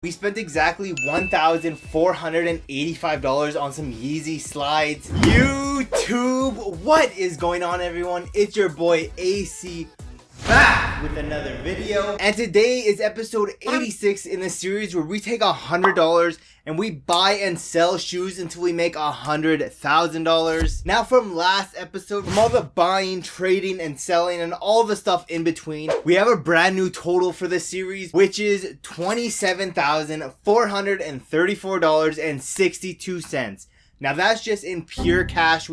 We spent exactly $1,485 on some Yeezy Slides. YouTube, what is going on, everyone? It's your boy AC back with another video. And today is episode 86 in the series where we take $100 and we buy and sell shoes until we make $100,000. Now, from last episode, from all the buying, trading, and selling, and all the stuff in between, we have a brand new total for this series, which is $27,434.62. Now, that's just in pure cash.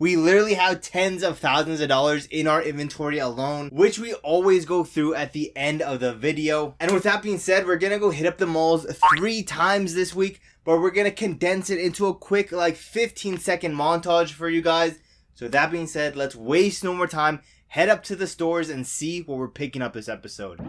We literally have tens of thousands of dollars in our inventory alone, which we always go through at the end of the video. And with that being said, we're gonna go hit up the malls 3 times this week, but we're gonna condense it into a quick 15-second montage for you guys. So with that being said, let's waste no more time, head up to the stores and see what we're picking up this episode.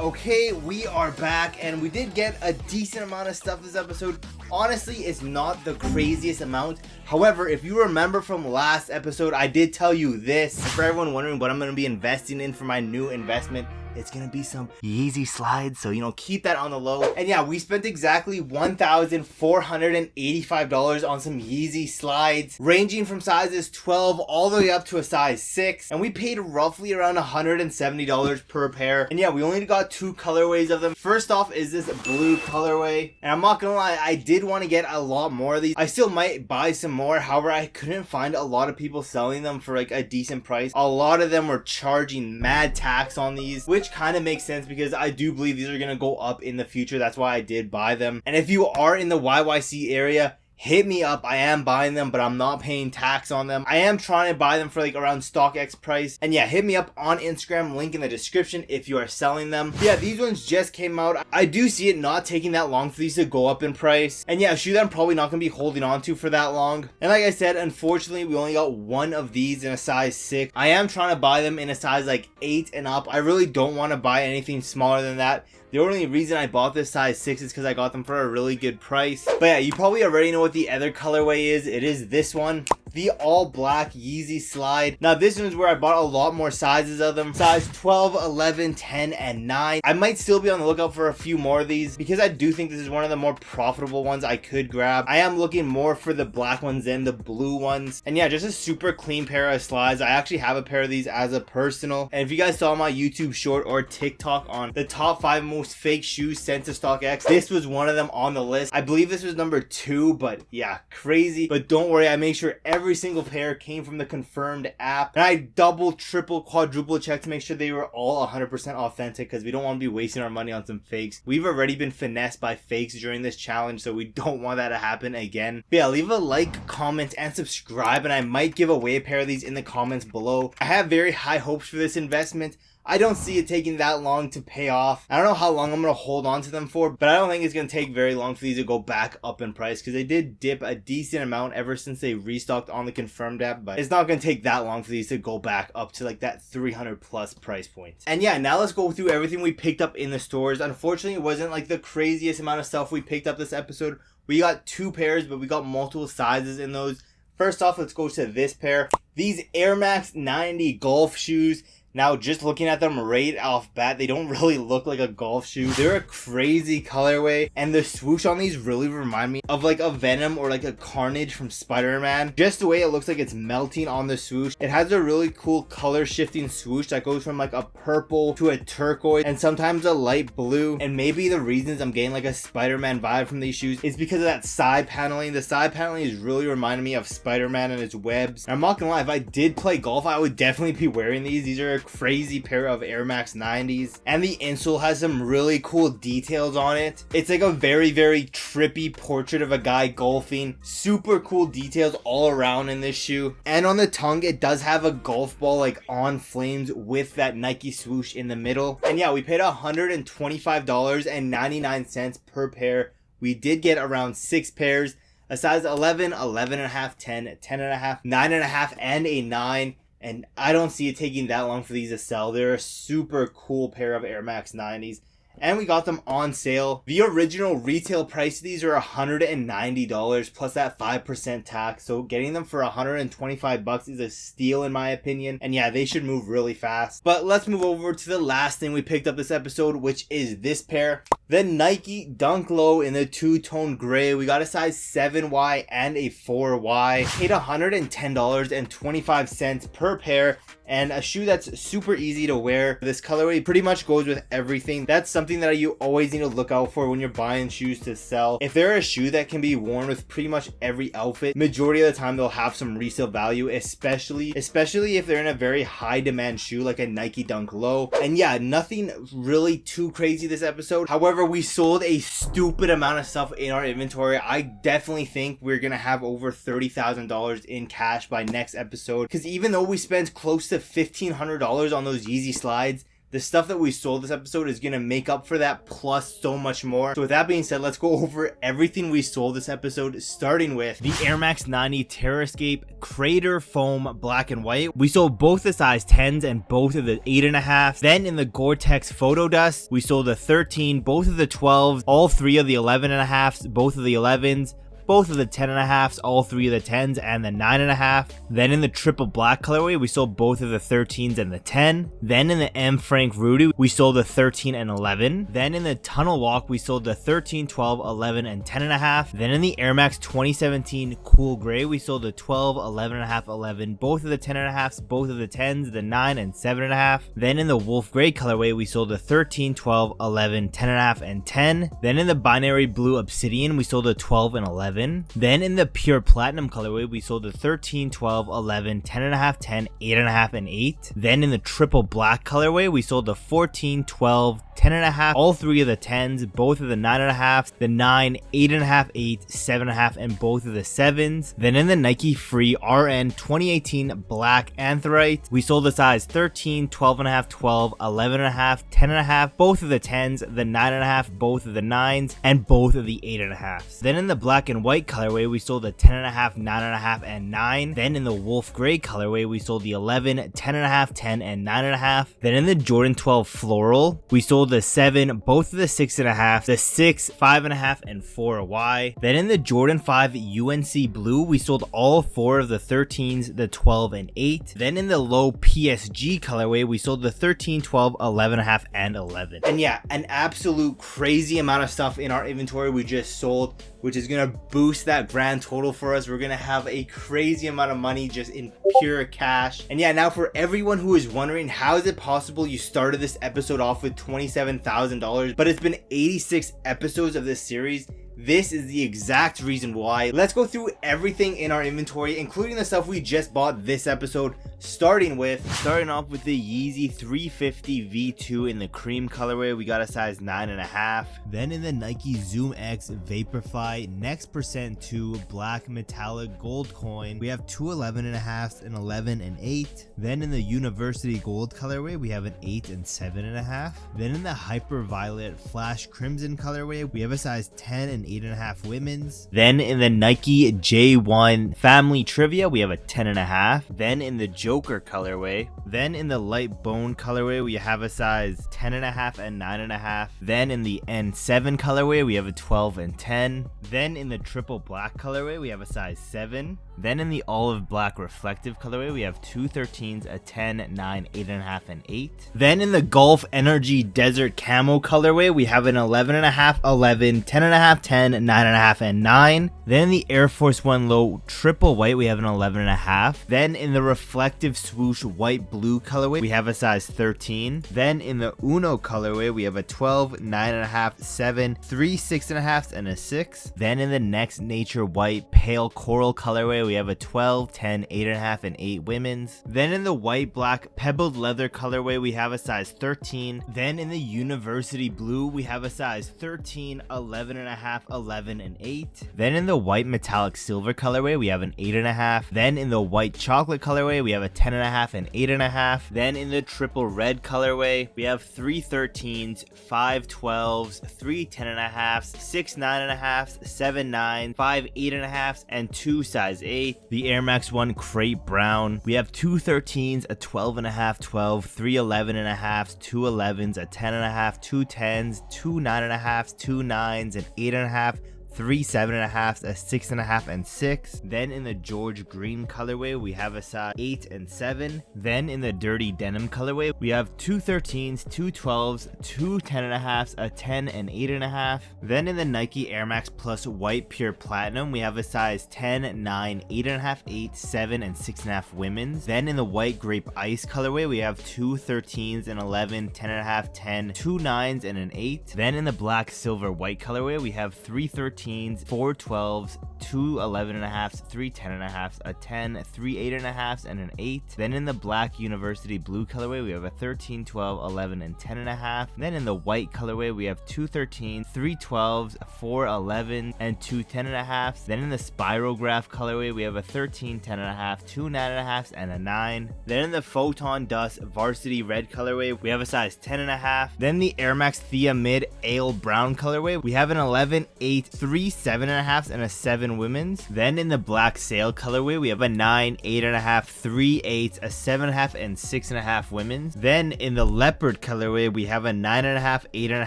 Okay, we are back and we did get a decent amount of stuff this episode. Honestly, it's not the craziest amount. However, if you remember from last episode, I did tell you this. For everyone wondering what I'm going to be investing in for my new investment, it's going to be some Yeezy Slides. So, keep that on the low. And yeah, we spent exactly $1,485 on some Yeezy Slides, ranging from sizes 12 all the way up to a size 6. And we paid roughly around $170 per pair. And yeah, we only got 2 colorways of them. First off is this blue colorway. And I'm not going to lie, I did want to get a lot more of these. I still might buy some more. However, I couldn't find a lot of people selling them for a decent price. A lot of them were charging mad tax on these, which kind of makes sense because I do believe these are going to go up in the future. That's why I did buy them. And if you are in the YYC area, hit me up. I am buying them, but I'm not paying tax on them. I am trying to buy them for around StockX price. And yeah, hit me up on Instagram, link in the description if you are selling them. Yeah, these ones just came out. I do see it not taking that long for these to go up in price. And yeah, a shoe that I'm probably not going to be holding on to for that long. And like I said, unfortunately, we only got 1 of these in a size 6. I am trying to buy them in a size 8 and up. I really don't want to buy anything smaller than that. The only reason I bought this size 6 is because I got them for a really good price. But yeah, you probably already know what the other colorway is. It is this one, the all black Yeezy Slide. Now this one's where I bought a lot more sizes of them. Size 12, 11, 10, and 9. I might still be on the lookout for a few more of these because I do think this is one of the more profitable ones I could grab. I am looking more for the black ones than the blue ones. And yeah, just a super clean pair of slides. I actually have a pair of these as a personal. And if you guys saw my YouTube short or TikTok on the top 5 most fake shoes sent to StockX, this was one of them on the list. I believe this was number 2, but yeah, crazy. But don't worry, I made sure every single pair came from the confirmed app. And I double, triple, quadruple checked to make sure they were all 100% authentic because we don't want to be wasting our money on some fakes. We've already been finessed by fakes during this challenge, so we don't want that to happen again. But yeah, leave a like, comment, and subscribe, and I might give away a pair of these in the comments below. I have very high hopes for this investment. I don't see it taking that long to pay off. I don't know how long I'm going to hold on to them for, but I don't think it's going to take very long for these to go back up in price because they did dip a decent amount ever since they restocked on the confirmed app, but it's not going to take that long for these to go back up to that 300 plus price point. And yeah, now let's go through everything we picked up in the stores. Unfortunately, it wasn't the craziest amount of stuff we picked up this episode. We got 2 pairs, but we got multiple sizes in those. First off, let's go to this pair. These Air Max 90 golf shoes. Now, just looking at them right off bat, they don't really look like a golf shoe. They're a crazy colorway, and the swoosh on these really remind me of a Venom or a Carnage from Spider-Man. Just the way it looks like it's melting on the swoosh. It has a really cool color shifting swoosh that goes from a purple to a turquoise and sometimes a light blue. And maybe the reasons I'm getting a Spider-Man vibe from these shoes is because of that side paneling. The side paneling is really reminding me of Spider-Man and his webs. And I'm not gonna lie, if I did play golf, I would definitely be wearing these. These are a crazy pair of Air Max 90s, and the insole has some really cool details on it. It's a very, very trippy portrait of a guy golfing. Super cool details all around in this shoe. And on the tongue, it does have a golf ball on flames with that Nike swoosh in the middle. And yeah, we paid $125.99 per pair. We did get around 6 pairs, a size 11, 11.5, 10, 10.5, 9.5, and a 9. and I don't see it taking that long for these to sell. They're a super cool pair of Air Max 90s. And we got them on sale. The original retail price of these are $190 plus that 5% tax. So getting them for $125 is a steal in my opinion. And yeah, they should move really fast. But let's move over to the last thing we picked up this episode, which is this pair. The Nike Dunk Low in the two-tone gray. We got a size 7Y and a 4Y. Paid $110.25 per pair. And a shoe that's super easy to wear. This colorway pretty much goes with everything. That's something that you always need to look out for when you're buying shoes to sell. If they're a shoe that can be worn with pretty much every outfit, majority of the time they'll have some resale value, especially if they're in a very high demand shoe like a Nike Dunk Low. And yeah, nothing really too crazy this episode. However, we sold a stupid amount of stuff in our inventory. I definitely think we're gonna have over $30,000 in cash by next episode, because even though we spent close to $1,500 on those Yeezy Slides, the stuff that we sold this episode is going to make up for that plus so much more. So with that being said, let's go over everything we sold this episode, starting with the Air Max 90 Terrascape Crater Foam Black and White. We sold both the size 10s and both of the 8.5. Then in the Gore-Tex Photo Dust, we sold the 13, both of the 12s, all three of the 11.5s, both of the 11s, both of the 10.5s, all three of the 10s, and the 9.5. Then in the triple black colorway, we sold both of the 13s and the 10. Then in the M Frank Rudy, we sold the 13 and 11. Then in the Tunnel Walk, we sold the 13, 12, 11, and 10.5. Then in the Air Max 2017 Cool Gray, we sold the 12, 11.5, 11, both of the 10.5s, both of the 10s, the 9, and 7.5. Then in the Wolf Gray colorway, we sold the 13, 12, 11, 10.5, and 10. Then in the Binary Blue Obsidian, we sold the 12 and 11. Then in the Pure Platinum colorway, we sold the 13, 12, 11, 10.5, 10, 8.5, and 8. Then in the Triple Black colorway, we sold the 14, 12, 10.5, all three of the 10s, both of the 9.5, the 9, 8.5, 8, 7.5, and both of the 7s. Then in the Nike Free RN 2018 Black Anthrite, we sold the size 13, 12.5, 12, 11.5, 10.5, both of the 10s, the 9.5, both of the 9s, and both of the 8.5s. Then in the Black and White colorway, we sold the 10.5, 9.5, and 9. Then in the Wolf Gray colorway, we sold the 11, 10.5, 10, and 9.5. Then in the Jordan 12 Floral, we sold the 7, both of the 6.5, the 6, 5.5, and 4Y. Then in the Jordan 5 UNC Blue, we sold all 4 of the 13s, the 12, and 8. Then in the Low PSG colorway, we sold the 13, 12, 11.5, and 11. And yeah, an absolute crazy amount of stuff in our inventory we just sold, which is gonna boost that grand total for us. We're gonna have a crazy amount of money just in pure cash. And yeah, now for everyone who is wondering, how is it possible you started this episode off with $27,000, but it's been 86 episodes of this series? This is the exact reason why. Let's go through everything in our inventory, including the stuff we just bought this episode, starting off with the Yeezy 350 V2 in the cream colorway. We got a size 9.5. Then in the Nike Zoom X Vaporfly Next Percent 2 Black Metallic Gold Coin, we have two 11.5s, an 11 and 8. Then in the University Gold colorway, we have an 8 and 7.5. Then in the Hyper Violet Flash Crimson colorway, we have a size 10 and 8.5 women's. Then in the Nike J1 Family Trivia, we have a 10.5. Then in the Joker colorway. Then in the Light Bone colorway, we have a size 10.5 and 9.5. Then in the N7 colorway, we have a 12 and 10. Then in the Triple Black colorway, we have a size 7. Then in the Olive Black Reflective colorway, we have two 13s, a 10, 9, 8.5, and 8. Then in the Golf Energy Desert Camo colorway, we have an 11.5, 11, 10.5, 10, 9.5, and 9. Then in the Air Force One Low Triple White, we have an 11.5. Then in the Reflective Swoosh White Blue colorway, we have a size 13. Then in the Uno colorway, we have a 12, 9.5, 7, 3 6.5s, and a 6. Then in the Next Nature White Pale Coral colorway, we have a 12, 10, 8.5, and 8 women's. Then in the White Black Pebbled Leather colorway, we have a size 13. Then in the University Blue, we have a size 13, 11.5, 11, and 8. Then in the White Metallic Silver colorway, we have an 8.5. Then in the White Chocolate colorway, we have a 10.5 and 8.5. Then in the Triple Red colorway, we have 3 13s, 5 12s, 3 10.5s, 6 9.5s, 7 9, 5 8.5s, and 2 size 8. 8, the Air Max 1 Crepe Brown. We have two 13s, a 12.5, 12, 3 11.5, two 11s, a 10.5, two 10s, two 9.5, two 9s, an 8.5, 3 7.5, a 6.5, and 6. Then in the George Green colorway, we have a size 8 and 7. Then in the Dirty Denim colorway, we have two 13s, two 12s, two 10.5s, a 10 and 8.5. Then in the Nike Air Max Plus White Pure Platinum, we have a size 10, 9, 8.5, 8, 7, and 6.5 women's. Then in the White Grape Ice colorway, we have two 13s, an 11, 10.5, 10, two 9s, and an 8. Then in the Black Silver White colorway, we have three 13s, four 12s, two 11.5s, three 10.5s, a 10, three 8.5s, and an 8. Then in the Black University Blue colorway, we have a 13, 12, 11, and 10.5. Then in the White colorway, we have two 13s, three 12s, four 11s, and two 10.5s. Then in the Spirograph colorway, we have a 13, 10.5, two 9.5s, and a 9. Then in the Photon Dust Varsity Red colorway, we have a size 10.5. Then the Air Max Thea Mid Ale Brown colorway, we have an 11, 8, 3 7.5s, and a 7 women's. Then in the Black Sail colorway, we have a 9, 8.5, 3 8s, a 7.5, and 6.5 women's. Then in the Leopard colorway, we have a 9.5, 8.5,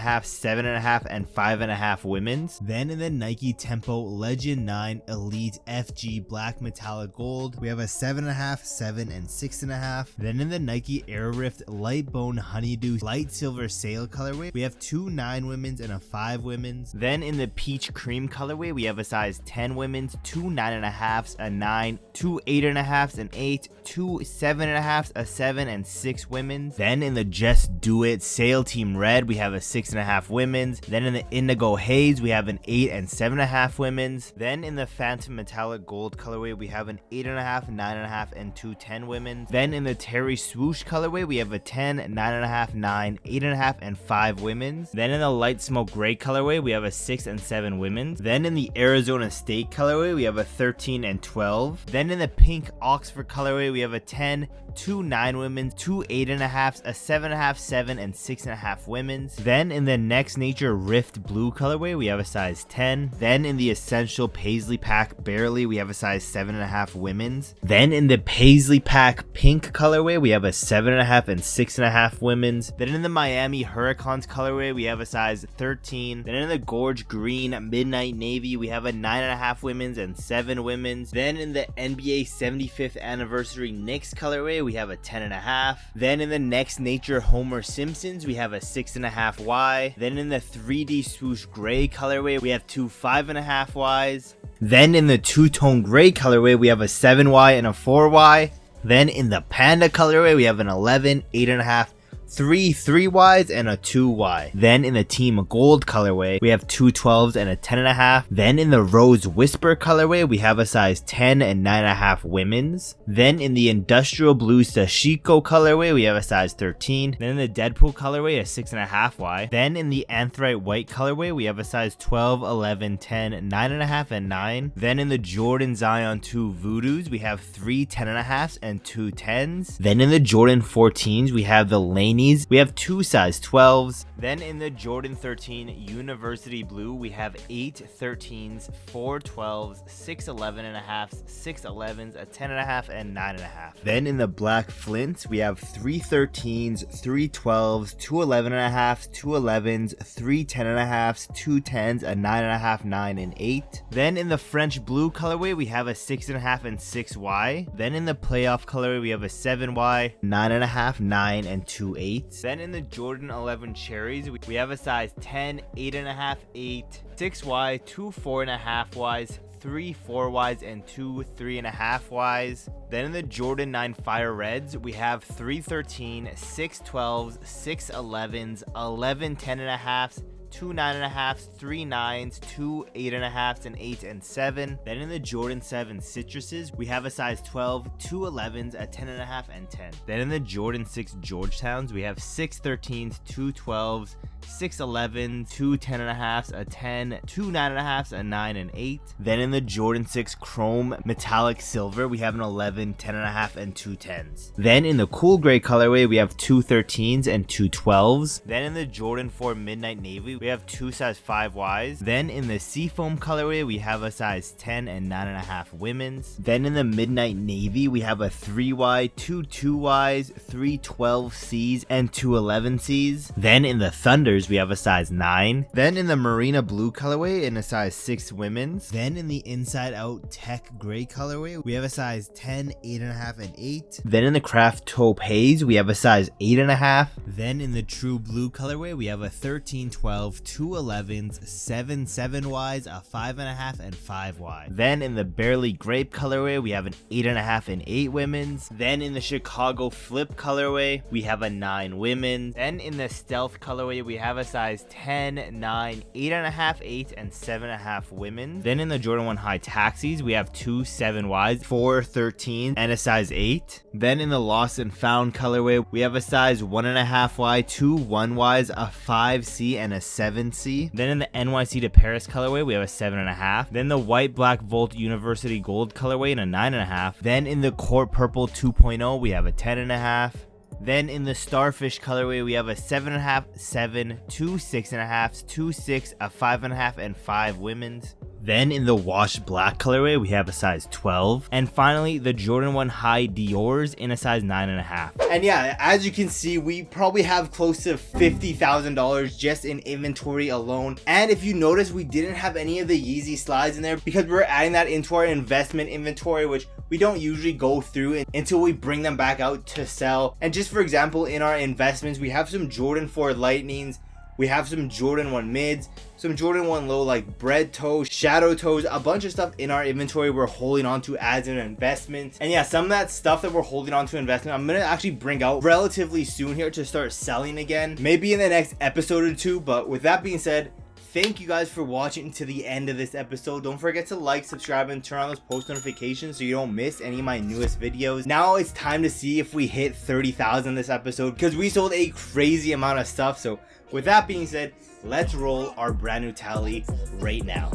7.5, and 5.5 women's. Then in the Nike Tempo Legend 9 Elite FG Black Metallic Gold, we have a 7.5, 7, and 6.5. Then in the Nike Air Rift Light Bone Honeydew Light Silver Sail colorway, we have two 9 women's and a 5 women's. Then in the Peach Cream colorway, we have a size 10 women's, two 9.5s, a 9, two 8.5s, an 8, two 7.5s, a 7, and 6 women's. Then in the Just Do It Sail Team Red, we have a 6.5 women's. Then in the Indigo Haze, we have an 8 and 7.5 women's. Then in the Phantom Metallic Gold colorway, we have an 8.5, 9.5, and two 10 women's. Then in the Terry Swoosh colorway, we have a 10, 9.5, 9, 8.5, and 5 women's. Then in the Light Smoke Gray colorway, we have a 6 and 7 women's. Then in the Arizona State colorway, we have a 13 and 12. Then in the Pink Oxford colorway, we have a 10, two 9 women's, two 8.5s, a 7.5, 7, and 6.5 women's. Then in the Next Nature Rift Blue colorway, we have a size 10. Then in the Essential Paisley Pack Barely, we have a size 7.5 women's. Then in the Paisley Pack Pink colorway, we have a 7.5 and 6.5 women's. Then in the Miami Hurricanes colorway, we have a size 13. Then in the Gorge Green Midnight Navy, we have a 9.5 women's and 7 women's. Then in the NBA 75th Anniversary Knicks colorway, we have a 10.5. Then in the Next Nature Homer Simpsons, we have a 6.5Y. Then in the 3D Swoosh Gray colorway, we have two 5.5Ys. Then in the Two-Tone Gray colorway, we have a 7Y and a 4Y. Then in the Panda colorway, we have an 11, 8.5, three 3Ys and a 2Y. Then in the Team Gold colorway, we have two 12s and a 10.5. Then in the Rose Whisper colorway, we have a size 10 and 9.5 women's. Then in the Industrial Blue Sashiko colorway, we have a size 13. Then in the Deadpool colorway, a 6.5Y. Then in the Anthrite White colorway, we have a size 12, 11, 10, 9.5, and 9. Then in the Jordan Zion 2 Voodoos, we have three 10.5s and two 10s. Then in the Jordan 14s, we have the Laney. We have two size 12s. Then in the Jordan 13 University Blue, we have 8 13s, 4 12s, 6 11.5s, 6 11s, a 10.5, and 9.5. Then in the Black Flints, we have 3 13s, 3 12s, 2 11.5s, 2 11s, 3 10.5s, 2 10s, a 9.5, 9, and 8. Then in the French Blue colorway, we have a 6.5 and 6Y. Then in the Playoff colorway, we have a 7Y, 9.5, 9, and 2 8. Then in the Jordan 11 Cherries, we have a size 10, 8.5, 8, 6Y, 2 4.5Ys, 3 4Ys, and 2 3.5Ys. Then in the Jordan 9 Fire Reds, we have 3 13, 6 12s, 6 11s, 11 10.5s, 2 9.5s, 3 9s, 2 8.5s, and 8 and 7. Then in the Jordan 7 Citruses, we have a size 12, 2 11s, a 10.5, and 10. Then in the Jordan 6 Georgetowns, we have 6 13s, 2 12s, 6 11, 2 10.5s, a 10, 2 9.5s, a 9, and 8. Then in the Jordan 6 Chrome Metallic Silver, we have an 11, 10.5, and 2 10s. Then in the Cool Gray colorway, we have 2 13s and 2 12s. Then in the Jordan 4 Midnight Navy, we have 2 size 5Ys. Then in the seafoam colorway, we have a size 10 and 9.5 women's. Then in the midnight navy, we have a 3Y, 2 2Ys, 3 12Cs, and 2 11Cs. Then in the thunders, we have a size 9. Then in the marina blue colorway, in a size 6 women's. Then in the inside out tech gray colorway, we have a size 10, 8.5, and 8. Then in the craft taupe haze, we have a size 8.5. Then in the true blue colorway, we have a 13, 12, 2 11s, 7 7Ys, a 5.5, and 5Y. Then in the barely grape colorway, we have an 8.5 and 8 women's. Then in the Chicago flip colorway, we have a 9 women's. Then in the stealth colorway, we have a size 10, 9, 8.5, 8, and 7.5 women's. Then in the Jordan 1 high taxis, we have 2 7Ys, 4 13, and a size 8. Then in the lost and found colorway, we have a size 1.5Y, 2 1Ys, a 5C, and a 7C. Then in the NYC to Paris colorway, we have a 7.5. Then the white black Volt University gold colorway in a 9.5. Then in the court purple 2.0, we have a 10.5. Then in the starfish colorway, we have a 7.5, 7, 2 6.5s, 2 6, a 5.5, and 5 women's. Then in the washed black colorway, we have a size 12. And finally, the Jordan 1 high Dior's in a size 9.5. And yeah, as you can see, we probably have close to $50,000 just in inventory alone. And if you notice, we didn't have any of the Yeezy slides in there because we're adding that into our investment inventory, which we don't usually go through until we bring them back out to sell. And just for example, in our investments, we have some Jordan 4 Lightnings, we have some Jordan 1 mids, some Jordan 1 low like bread toes, shadow toes, a bunch of stuff in our inventory we're holding on to as an investment. And yeah, some of that stuff that we're holding on to investment, I'm gonna actually bring out relatively soon here to start selling again, maybe in the next episode or two. But with that being said, thank you guys for watching to the end of this episode. Don't forget to like, subscribe, and turn on those post notifications so you don't miss any of my newest videos. Now it's time to see if we hit 30,000 this episode because we sold a crazy amount of stuff. So with that being said, let's roll our brand new tally right now.